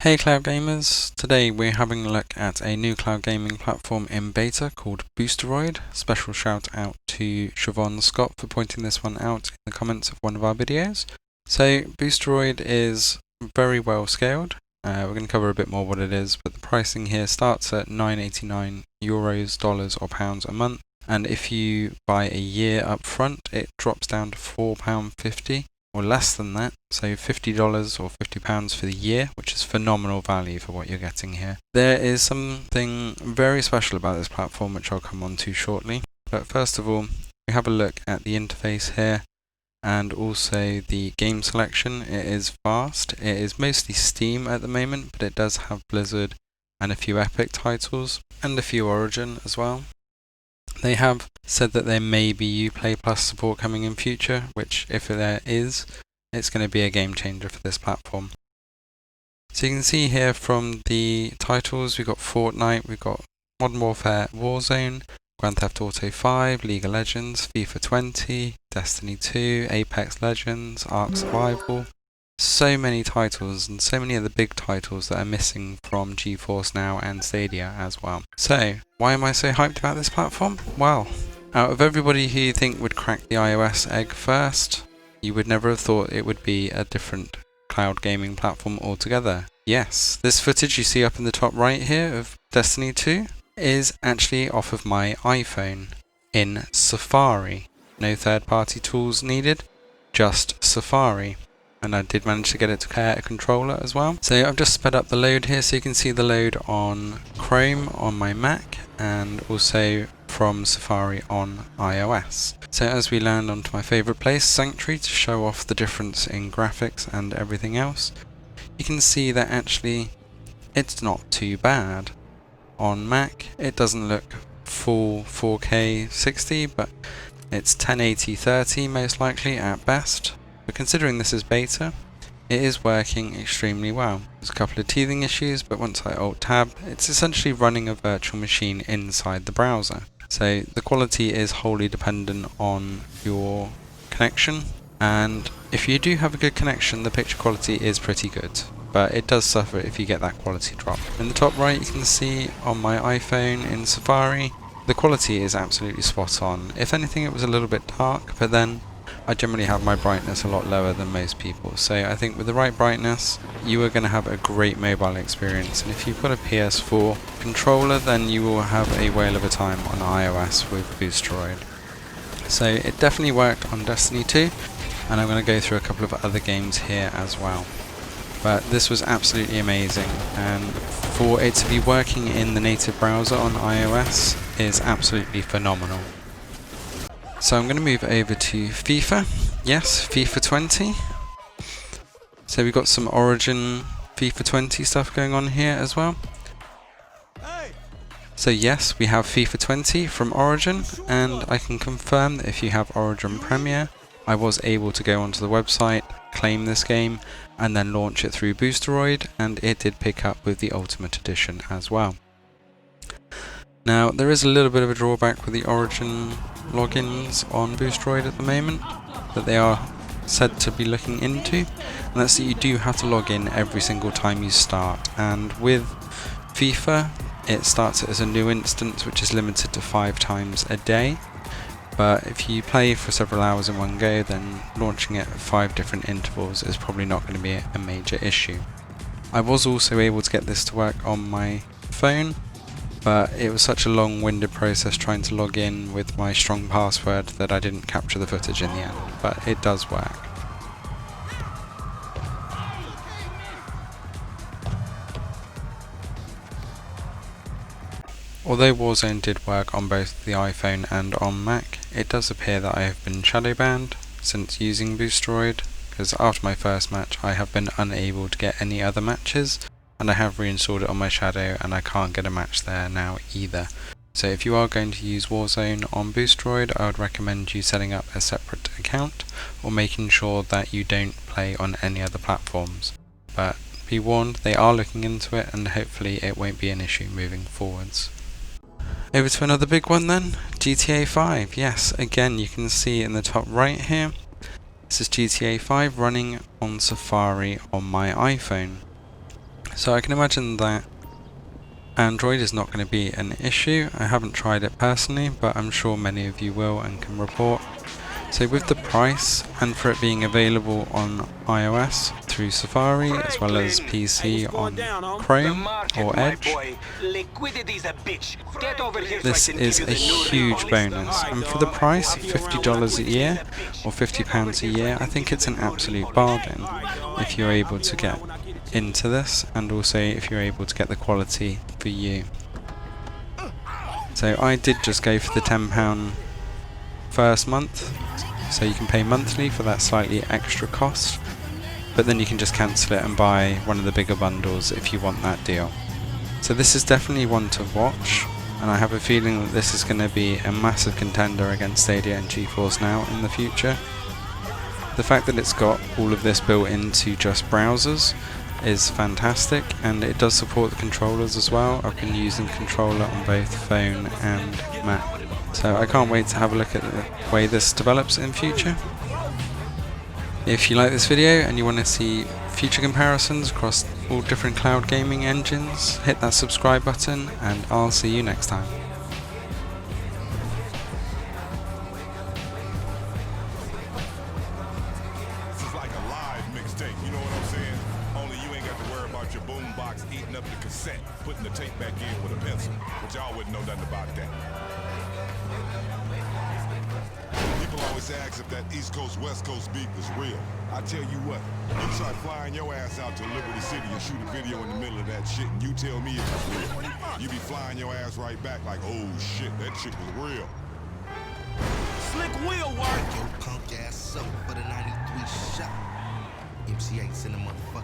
Hey cloud gamers, today we're having a look at a new cloud gaming platform in beta called Boosteroid. Special shout out to Siobhan Scott for pointing this one out in the comments of one of our videos. So Boosteroid is very well scaled. We're going to cover a bit more what it is, but the pricing here starts at €9.89, dollars or pounds a month, and if you buy a year up front it drops down to £4.50. or less than that, so $50 or £50 for the year, which is phenomenal value for what you're getting here. There is something very special about this platform which I'll come on to shortly, but first of all we have a look at the interface here and also the game selection. It is vast. It is mostly Steam at the moment, but it does have Blizzard and a few Epic titles and a few Origin as well. They have said that there may be Uplay Plus support coming in future, which if there is, it's going to be a game changer for this platform. So you can see here from the titles, we've got Fortnite, we've got Modern Warfare Warzone, Grand Theft Auto 5, League of Legends, FIFA 20, Destiny 2, Apex Legends, Ark Survival. So many titles and so many of the big titles that are missing from GeForce NOW and Stadia as well. So, why am I so hyped about this platform? Well, out of everybody who you think would crack the iOS egg first, you would never have thought it would be a different cloud gaming platform altogether. Yes, this footage you see up in the top right here of Destiny 2 is actually off of my iPhone in Safari. No third-party tools needed, just Safari. And I did manage to get it to pair a controller as well. So I've just sped up the load here so you can see the load on Chrome on my Mac and also from Safari on iOS. So as we land onto my favourite place, Sanctuary, to show off the difference in graphics and everything else, you can see that actually it's not too bad. On Mac it doesn't look full 4K 60, but it's 1080 30 most likely at best. But considering this is beta, it is working extremely well. There's a couple of teething issues, but once I Alt-Tab, it's essentially running a virtual machine inside the browser. So the quality is wholly dependent on your connection, and if you do have a good connection, the picture quality is pretty good. But it does suffer if you get that quality drop. In the top right you can see on my iPhone in Safari, the quality is absolutely spot on. If anything it was a little bit dark, but then I generally have my brightness a lot lower than most people, so I think with the right brightness you are going to have a great mobile experience, and if you've got a PS4 controller then you will have a whale of a time on iOS with Boosteroid. So it definitely worked on Destiny 2, and I'm going to go through a couple of other games here as well. But this was absolutely amazing, and for it to be working in the native browser on iOS is absolutely phenomenal. So I'm going to move over to FIFA. Yes, FIFA 20. So we've got some Origin FIFA 20 stuff going on here as well. So yes, we have FIFA 20 from Origin, and I can confirm that if you have Origin Premier, I was able to go onto the website, claim this game, and then launch it through Boosteroid, and it did pick up with the Ultimate Edition as well. Now, there is a little bit of a drawback with the Origin logins on Boosteroid at the moment that they are said to be looking into, and that's that you do have to log in every single time you start, and with FIFA it starts as a new instance which is limited to 5 times a day, but if you play for several hours in one go then launching it at 5 different intervals is probably not going to be a major issue. I was also able to get this to work on my phone, but it was such a long-winded process trying to log in with my strong password that I didn't capture the footage in the end, but it does work. Although Warzone did work on both the iPhone and on Mac, it does appear that I have been shadow banned since using Boosteroid, because after my first match I have been unable to get any other matches, and I have reinstalled it on my Shadow and I can't get a match there now either. So if you are going to use Warzone on Boosteroid, I would recommend you setting up a separate account or making sure that you don't play on any other platforms. But be warned, they are looking into it and hopefully it won't be an issue moving forwards. Over to another big one then, GTA 5. Yes, again you can see in the top right here, this is GTA 5 running on Safari on my iPhone. So I can imagine that Android is not going to be an issue. I haven't tried it personally, but I'm sure many of you will and can report. So with the price, and for it being available on iOS through Safari, as well as PC on Chrome or Edge, this is a huge bonus. And for the price, $50 a year, or £50 a year, I think it's an absolute bargain if you're able to get into this, and also if you're able to get the quality for you. So I did just go for the £10 first month, so you can pay monthly for that slightly extra cost, but then you can just cancel it and buy one of the bigger bundles if you want that deal. So this is definitely one to watch, and I have a feeling that this is going to be a massive contender against Stadia and GeForce NOW in the future. The fact that it's got all of this built into just browsers is fantastic, and it does support the controllers as well. I've been using the controller on both phone and Mac, so I can't wait to have a look at the way this develops in future. If you like this video and you want to see future comparisons across all different cloud gaming engines, hit that subscribe button, and I'll see you next time. You know what I'm saying? Only you ain't got to worry about your boom box eating up the cassette, putting the tape back in with a pencil, which y'all wouldn't know nothing about that. People always ask if that East Coast, West Coast beef is real. I tell you what, you try flying your ass out to Liberty City and shoot a video in the middle of that shit, and you tell me if it's real. You be flying your ass right back like, oh shit, that shit was real. Slick wheel work. Yo, punk ass up for the 93 shot. MC8 in the motherfucking